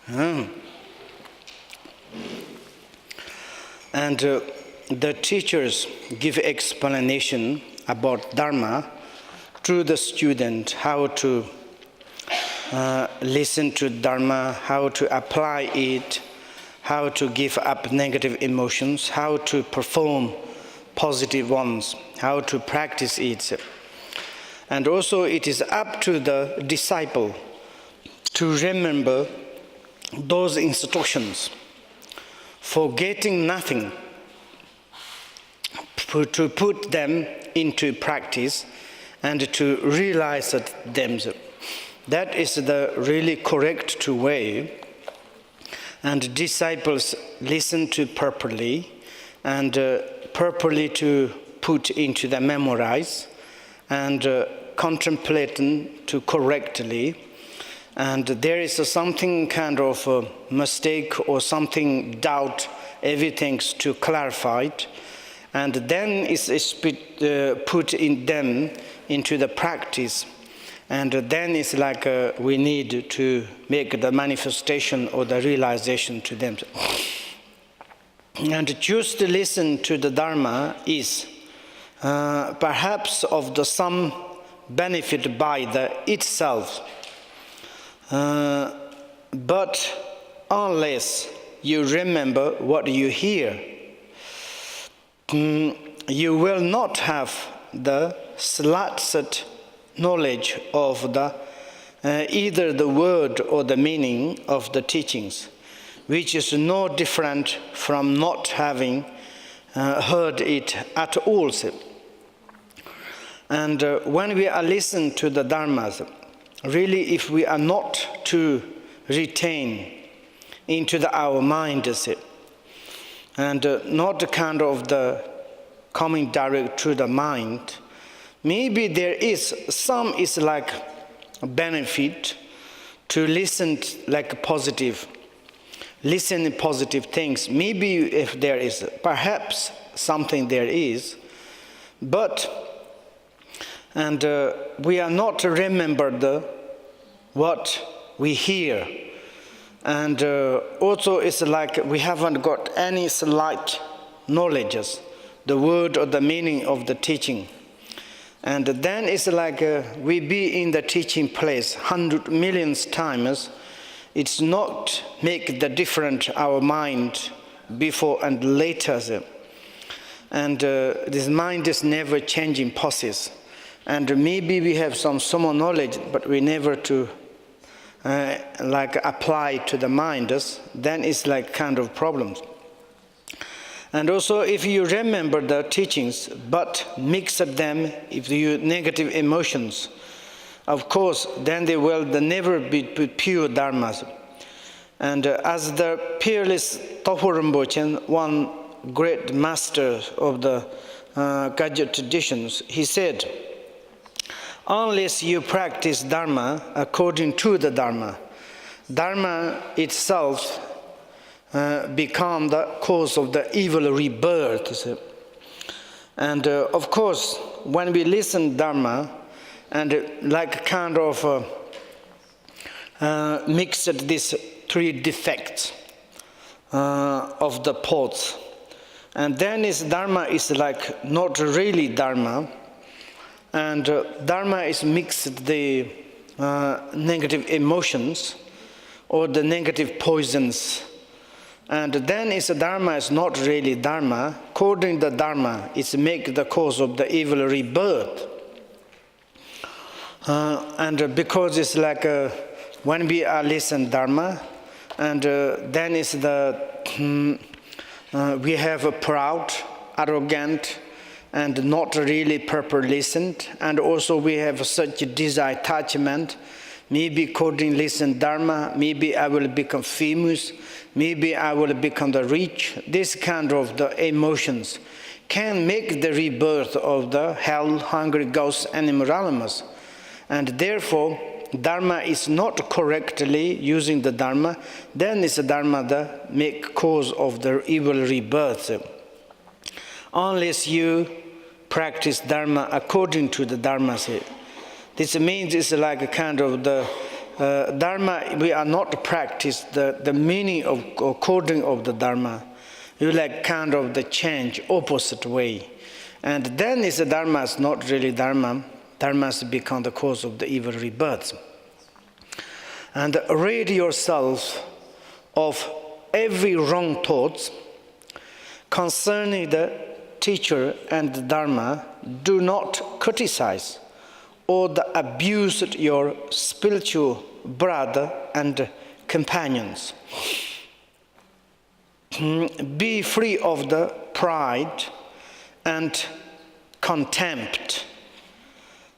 Hmm. And the teachers give explanation about Dharma to the student, how to listen to Dharma, how to apply it, how to give up negative emotions, how to perform positive ones, how to practice it. And also it is up to the disciple to remember those instructions, forgetting nothing, to put them into practice and to realize them. That is the really correct way. And disciples listen to properly and properly to put into the memorize and contemplate to correctly. And there is something kind of a mistake or something doubt, everything's to clarify it. And then it's put in them into the practice. And then it's like we need to make the manifestation or the realization to them. And just to listen to the Dharma is perhaps of the some benefit by the itself. But unless you remember what you hear, you will not have the slightest knowledge of the either the word or the meaning of the teachings, which is no different from not having heard it at all. And when we are listening to the Dharmas, really if we are not to retain into our mind, and not kind of the coming direct to the mind, maybe there is some is like a benefit to listen like positive, listen positive things. Maybe if there is, perhaps something there is, but and we are not to remember what we hear. And also it's like we haven't got any slight knowledges, the word or the meaning of the teaching. And then it's like we be in the teaching place 100 million times. It's not make the different our mind before and later. And this mind is never changing process. And maybe we have some knowledge, but we never to like apply to the mind. Then it's like kind of problems. And also if you remember the teachings, but mix up them, if you negative emotions, of course, then they will never be pure dharmas. And as the peerless Toppo Rinpoche, one great master of the Kagyu traditions, he said, unless you practice Dharma according to the Dharma, Dharma itself become the cause of the evil rebirth. And of course, when we listen Dharma, and like kind of mixed these three defects of the pots, and then is Dharma is like not really Dharma, and Dharma is mixed the negative emotions or the negative poisons. And then is Dharma is not really Dharma. According to the Dharma, it's make the cause of the evil rebirth. And because it's like when we are listen Dharma, and then is the we have a proud, arrogant, and not really proper listened, and also we have such a desire attachment. Maybe according listen Dharma, maybe I will become famous, maybe I will become the rich. This kind of the emotions can make the rebirth of the hell, hungry ghosts and immoralities. And therefore, Dharma is not correctly using the Dharma, then is the Dharma the make cause of the evil rebirth. Unless you practice Dharma according to the Dharma. This means it's like a kind of the Dharma, we are not practice the meaning of or coding of the Dharma. You like kind of the change, opposite way. And then is the Dharma is not really Dharma. Dharma has become the cause of the evil rebirths. And rid yourself of every wrong thoughts concerning the teacher and the Dharma. Do not criticize or abuse your spiritual brother and companions. Be free of the pride and contempt.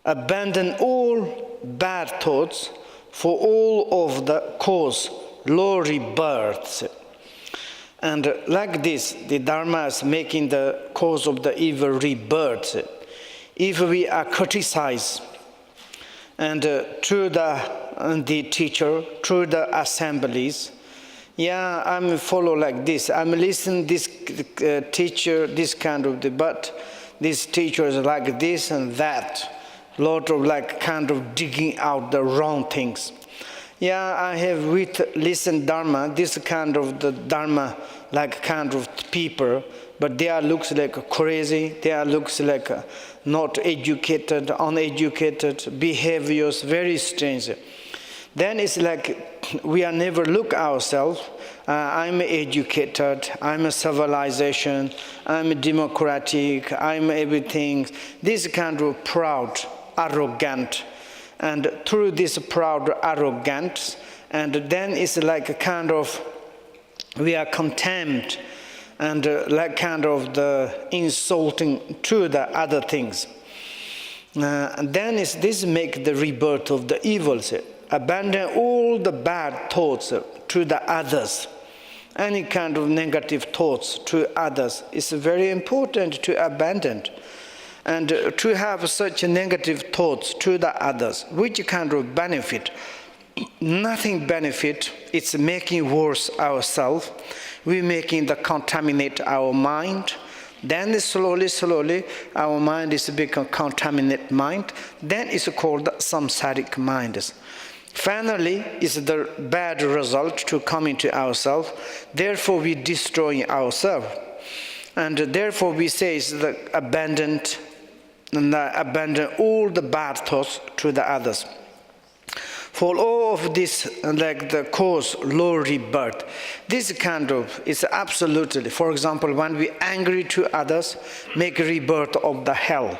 Abandon all bad thoughts, for all of the cause low rebirths. And like this, the Dharma is making the cause of the evil rebirths. If we are criticized, and through the teacher, through the assemblies, yeah, I'm follow like this. I'm listening this teacher, this kind of, but this teacher is like this and that. Lot of like kind of digging out the wrong things. Yeah, I have listened Dharma, this kind of the Dharma, like kind of people, but they are looks like crazy. They are looks like not educated, uneducated, behaviors very strange. Then it's like we are never look ourselves. I'm educated, I'm a civilization, I'm democratic, I'm everything. This kind of proud, arrogant. And through this proud arrogance, and then it's like a kind of, we are contempt and like kind of the insulting to the other things. And then is this make the rebirth of the evils. Abandon all the bad thoughts to the others. Any kind of negative thoughts to others is very important to abandon. And to have such negative thoughts to the others, which kind of benefit? Nothing benefit. It's making worse ourselves. We're making the contaminate our mind. Then slowly, our mind is become contaminated mind. Then it's called samsaric mind. Finally, is the bad result to come into ourselves. Therefore, we destroy ourselves. And therefore, we say is the abandon all the bad thoughts to the others. For all of this, like the cause low rebirth, this kind of is absolutely, for example, when we angry to others, make rebirth of the hell.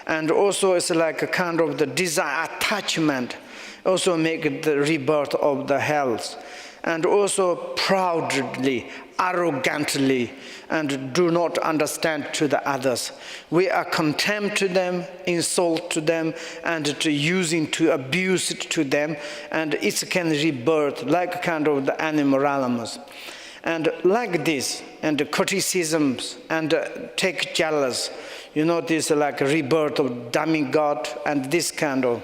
And also it's like a kind of the desire, attachment, also make the rebirth of the hells. And also proudly, arrogantly, and do not understand to the others. We are contempt to them, insult to them, and to using to abuse it to them, and it can rebirth like kind of the animals. And like this, and the criticisms, and take jealous, you know, this like rebirth of demigod, and this kind of.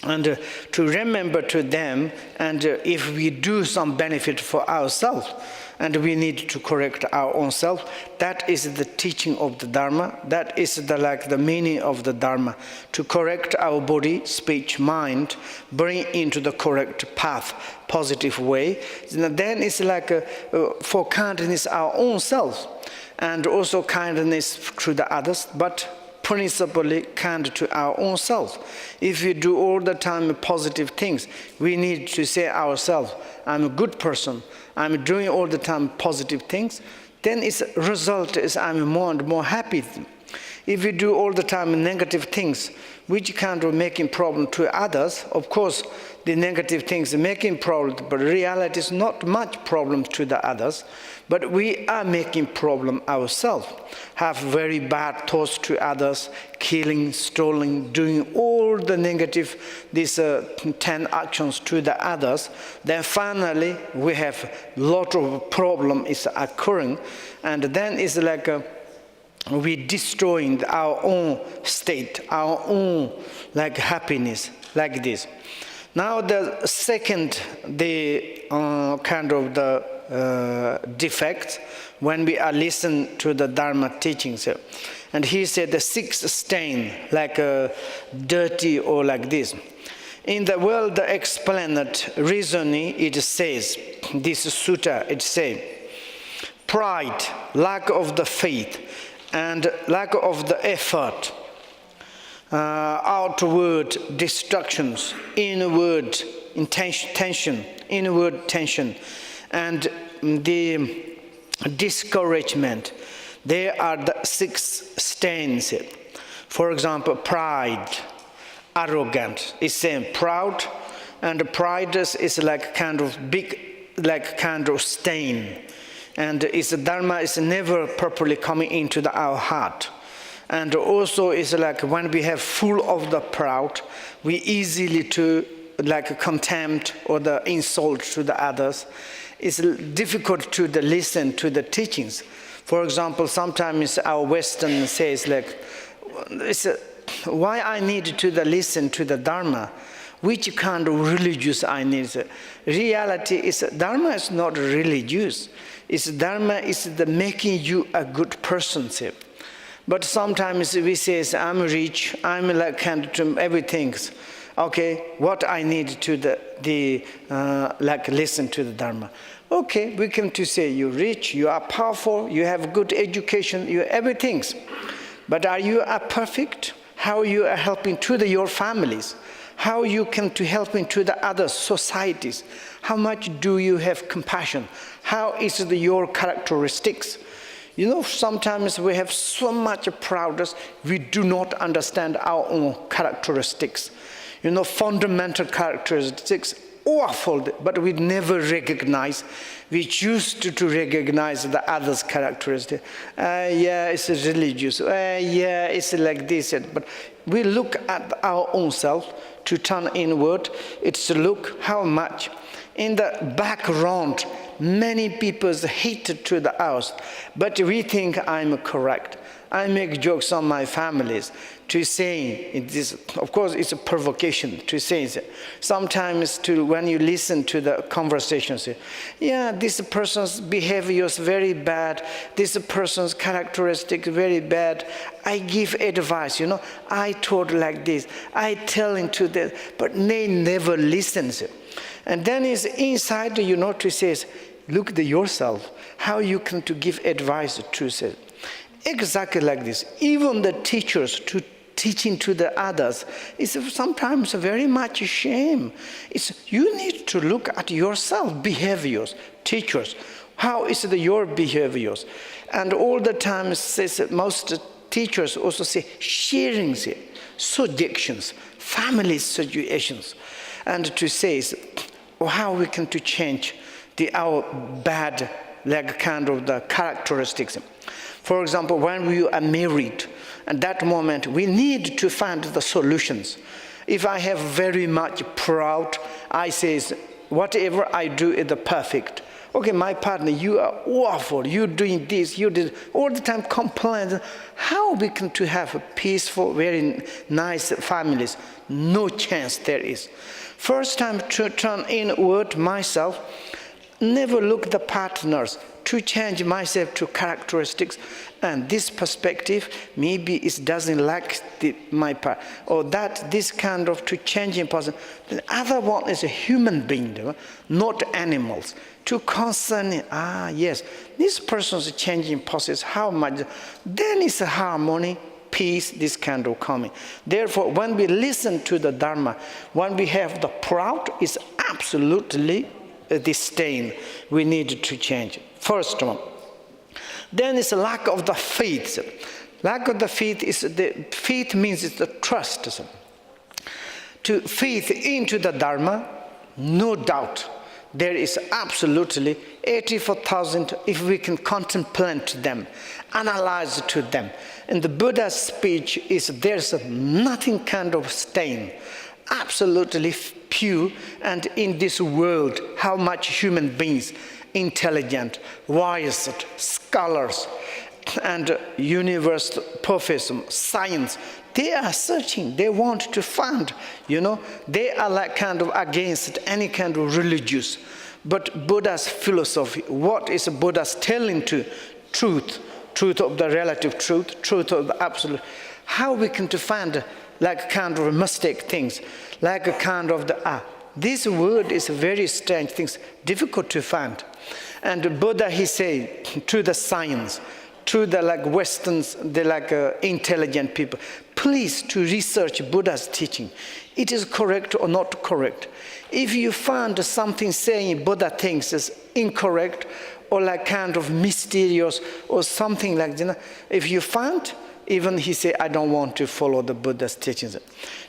And to remember to them, and if we do some benefit for ourselves, and we need to correct our own self, that is the teaching of the Dharma. That is the meaning of the Dharma, to correct our body, speech, mind, bring into the correct path, positive way. Then it's like for kindness our own self, and also kindness to the others, but principally kind to our own self. If we do all the time positive things, we need to say ourselves, I'm a good person, I'm doing all the time positive things, then its result is I'm more and more happy. If we do all the time negative things, which kind of making problem to others, of course, the negative things are making problem, but reality is not much problem to the others, but we are making problem ourselves. Have very bad thoughts to others, killing, stealing, doing all the negative, these 10 actions to the others, then finally we have a lot of problem is occurring, and then it's like we destroying our own state, our own like happiness, like this. Now the second, the kind of the defect when we are listen to the Dharma teachings, and he said the sixth stain, like dirty or like this. In the World Explained Reasoning, it says, this sutta, it says, pride, lack of the faith, and lack of the effort, outward distractions, inward tension, and the discouragement. They are the 6 stains. For example, pride, arrogant. It's saying proud, and pride is like kind of big, like kind of stain. And its dharma is never properly coming into our heart. And also it's like when we have full of the proud, we easily to like contempt or the insult to the others. It's difficult to listen to the teachings. For example, sometimes our Western says like, why I need to listen to the Dharma? Which kind of religious I need? Reality is Dharma is not religious. It's Dharma is the making you a good person. But sometimes we say, I'm rich, I'm like kind of everything. Okay, what I need to like listen to the Dharma. Okay, we can to say you're rich, you are powerful, you have good education, you everything. But are you perfect? How you are helping to your families? How you can to helping to the other societies? How much do you have compassion? How is your characteristics? You know, sometimes we have so much proudness, we do not understand our own characteristics. You know, fundamental characteristics, awful, but we never recognize. We choose to recognize the other's characteristics. Yeah, it's religious. Yeah, it's like this. But we look at our own self to turn inward. It's to look how much. In the background, many people hate to the house, but we think I'm correct. I make jokes on my families to saying this. Of course, it's a provocation to say it. Sometimes when you listen to the conversations, yeah, this person's behavior is very bad. This person's characteristic very bad. I give advice, you know. I told like this. I tell into that, but they never listens. And then is inside, you know, to say, look at yourself. How you can to give advice to say. Exactly like this. Even the teachers to teaching to the others is sometimes very much shame. You need to look at yourself, behaviors, teachers. How is your behaviors? And all the time says most teachers also say sharing, suggestions, family situations, and to say how we can to change our bad like kind of the characteristics. For example, when we are married, at that moment, we need to find the solutions. If I have very much proud, I say, whatever I do is the perfect. Okay, my partner, you are awful, you're doing this, you did, all the time complain. How we can to have a peaceful, very nice families? No chance there is. First time to turn inward myself, never look the partners, to change myself to characteristics, and this perspective maybe it doesn't like my part, or that this kind of to changing person. The other one is a human being, not animals. To concern, yes, this person's changing process, how much, then it's a harmony, peace, this kind of coming. Therefore, when we listen to the Dharma, when we have the proud, it's absolutely this stain we need to change. First one. Then it's a lack of the faith. Lack of the faith is faith means it's the trust. To faith into the Dharma, no doubt. There is absolutely 84,000 if we can contemplate them, analyze to them. And the Buddha's speech is there's nothing kind of stain. Absolutely pure, and in this world, how much human beings, intelligent, wise, scholars, and universe professors, science, they are searching, they want to find, you know, they are like kind of against any kind of religious. But Buddha's philosophy, what is Buddha's telling to truth of the relative truth of the absolute, how we can to find like kind of mistake things, like a kind of the This word is very strange things, difficult to find. And Buddha, he said to the science, to the like Westerns, the like intelligent people, please to research Buddha's teaching. It is correct or not correct. If you find something saying Buddha thinks is incorrect or like kind of mysterious or something like that, if you find, even he said, I don't want to follow the Buddha's teachings.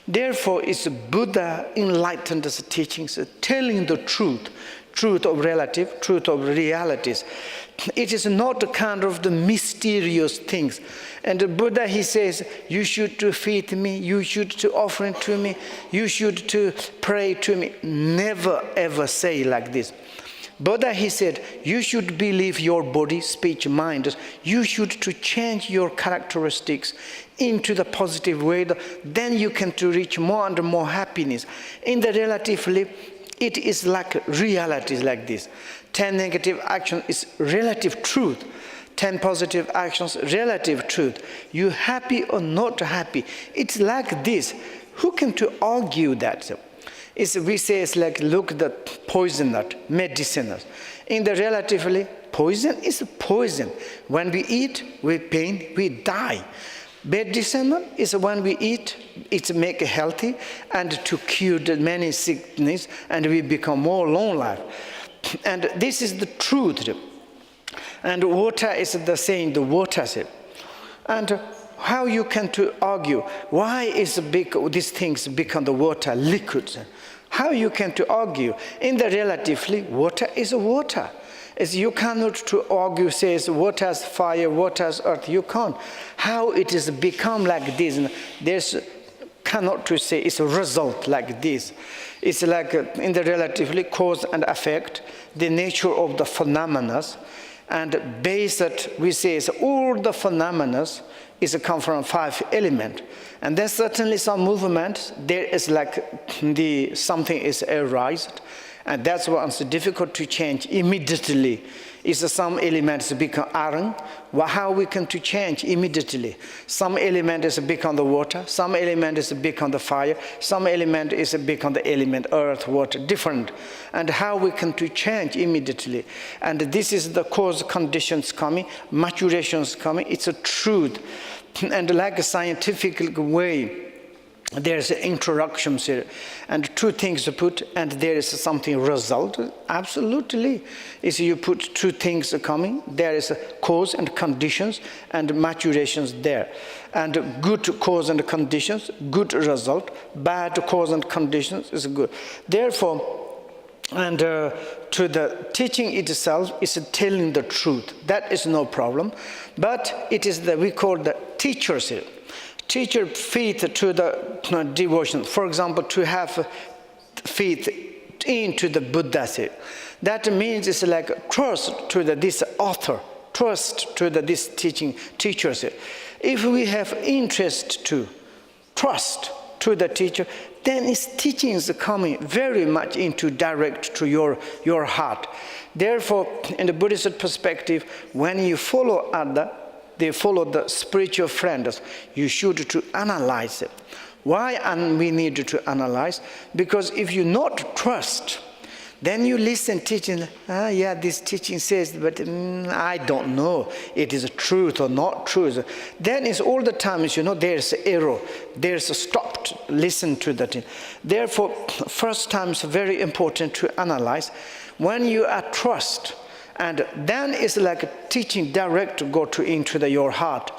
Therefore, it's Buddha enlightened us teachings, telling the truth of relative, truth of realities. It is not kind of the mysterious things. And the Buddha, he says, you should to feed me, you should to offer it to me, you should to pray to me. Never ever say like this. Buddha, he said, you should believe your body, speech, mind. You should to change your characteristics into the positive way. Then you can to reach more and more happiness. In the relatively, it is like realities like this. 10 negative actions is relative truth. 10 positive actions, relative truth. You happy or not happy? It's like this. Who can to argue that? We say it's like, look, the poisoner, mediciners. In the relatively, poison is poison. When we eat, we pain, we die. Medicinal is when we eat, it's make healthy and to cure the many sickness, and we become more long life. And this is the truth. And water is the saying, the water. And how you can to argue, why is these things become the water, liquids? How you can to argue? In the relatively, water is water. As you cannot to argue, says water is fire, water is earth. You can't. How it is become like this? There's cannot to say it's a result like this. It's like in the relatively cause and effect, the nature of the phenomena, and base that we say is all the phenomena is come from 5 elements. And then certainly some movement, there is like something is arised, and that's why it's difficult to change immediately. Is some elements become iron? Well, how we can to change immediately? Some element is become the water, some element is become the fire, some element is become the element earth, water, different. And how we can to change immediately? And this is the cause conditions coming, maturations coming. It's a truth, and like a scientific way. There's introductions here, and 2 things to put, and there is something result. Absolutely, is you put 2 things coming. There is a cause and conditions and maturations there, and good cause and conditions, good result. Bad cause and conditions is good. Therefore, and to the teaching itself is telling the truth. That is no problem, but it is we call the teachers here. Teacher faith to the devotion. For example, to have faith into the Buddha. That means it's like trust to this author, trust to this teachers. If we have interest to trust to the teacher, then his teachings are coming very much into direct to your heart. Therefore, in the Buddhist perspective, when you follow other, they follow the spiritual friends, you should to analyze it. Why we need to analyze? Because if you not trust, then you listen teaching, yeah, this teaching says, but I don't know it is truth or not truth. Then it's all the time, there's error, there's a stopped, listen to that. Therefore, first time is very important to analyze. When you are trust, and then it's like teaching direct to go into your heart.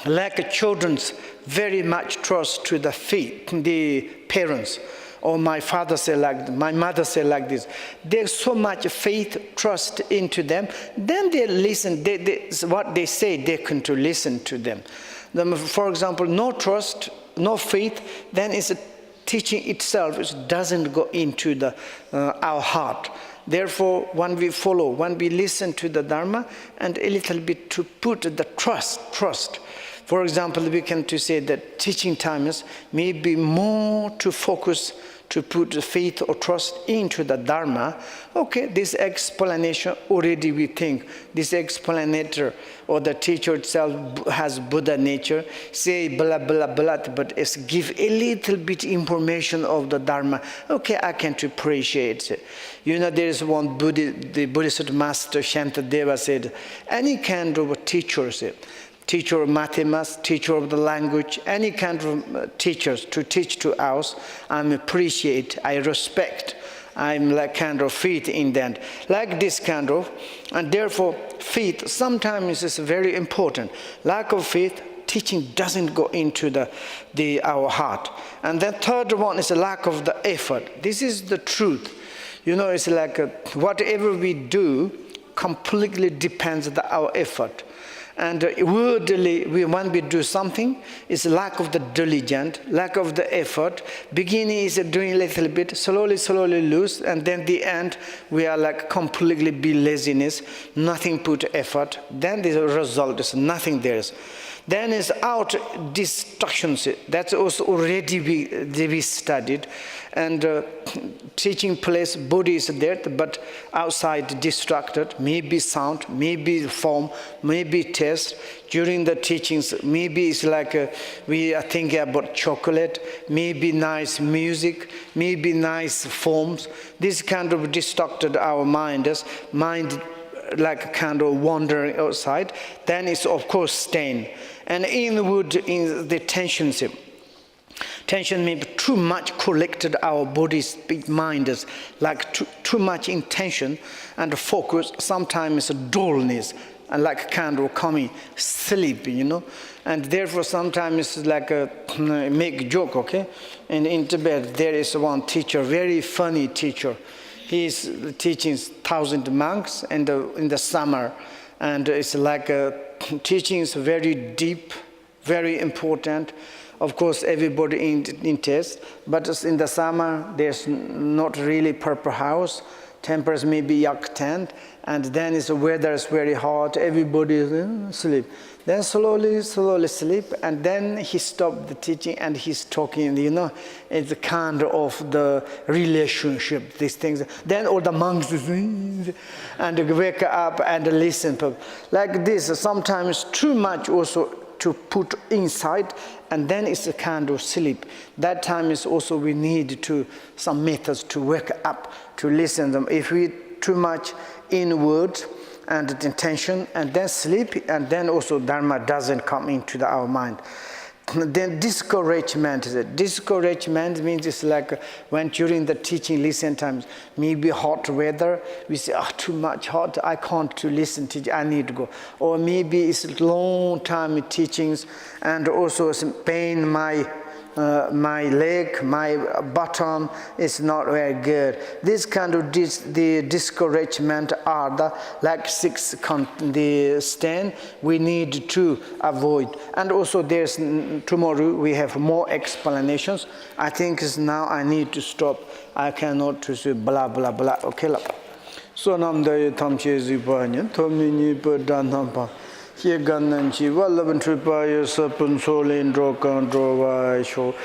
Like children's very much trust to the faith, the parents. Or my father said like, my mother said like this. There's so much faith, trust into them. Then they listen. What they say, they can to listen to them. For example, no trust, no faith. Then it's a teaching itself. It doesn't go into our heart. Therefore, when we follow, when we listen to the Dharma, and a little bit to put the trust. For example, we can to say that teaching times may be more to focus to put faith or trust into the Dharma, okay, this explanation already we think, this explanator or the teacher itself has Buddha nature, say blah, blah, blah, but it's give a little bit information of the Dharma, okay, I can appreciate it. You know, there is one the Buddhist master, Shantadeva said, any kind of teacher, teacher of mathematics, teacher of the language, any kind of teachers to teach to us, I appreciate, I respect, I'm like kind of faith in that, like this kind of, and therefore faith sometimes is very important. Lack of faith, teaching doesn't go into our heart. And the third one is a lack of the effort. This is the truth. You know, it's like whatever we do completely depends on our effort. And wordly, when we do something, it's lack of the diligence, lack of the effort. Beginning is doing a little bit, slowly lose, and then the end, we are like completely be laziness, nothing put effort. Then the result is nothing there. Then is out distractions. That's also already we studied. And teaching place, body is there, but outside distracted, maybe sound, maybe form, maybe taste. During the teachings, maybe it's like we are thinking about chocolate, maybe nice music, maybe nice forms. This kind of distracted our mind like kind of wandering outside. Then it's of course stain. And inward in the tensions. Tension may be too much collected our body's mind is like too much intention and focus. Sometimes dullness and like kind of coming sleep, you know. And therefore sometimes it's like make joke, okay. And in Tibet there is one teacher, very funny teacher. He is teaching 1,000 monks and in the summer, and it's like teaching is very deep, very important. Of course, everybody in test, but in the summer there's not really purple house. Tempers may be yak tent, and then the weather is very hot. Everybody is sleep. Then slowly sleep, and then he stopped the teaching and he's talking. You know, it's the kind of the relationship, these things. Then all the monks and wake up and listen like this. Sometimes too much also to put inside, and then it's a kind of sleep. That time is also we need to some methods to wake up to listen them. If we too much inward and intention and then sleep, and then also Dharma doesn't come into our mind. Then discouragement means it's like when during the teaching listen times, maybe hot weather, we say, too much hot, I can't to listen to, I need to go. Or maybe it's long time teachings and also some pain, my leg, my bottom is not very good. This kind of the discouragement are the like the stand we need to avoid. And also there's tomorrow we have more explanations. I think now I need to stop. I cannot to say blah blah blah. Okay, so nam da tam che zi ba nyen thom ni pa dan nam pa. Here gan nan chi wa la ban tri pa ye sa pun so len dro kan dro wa sho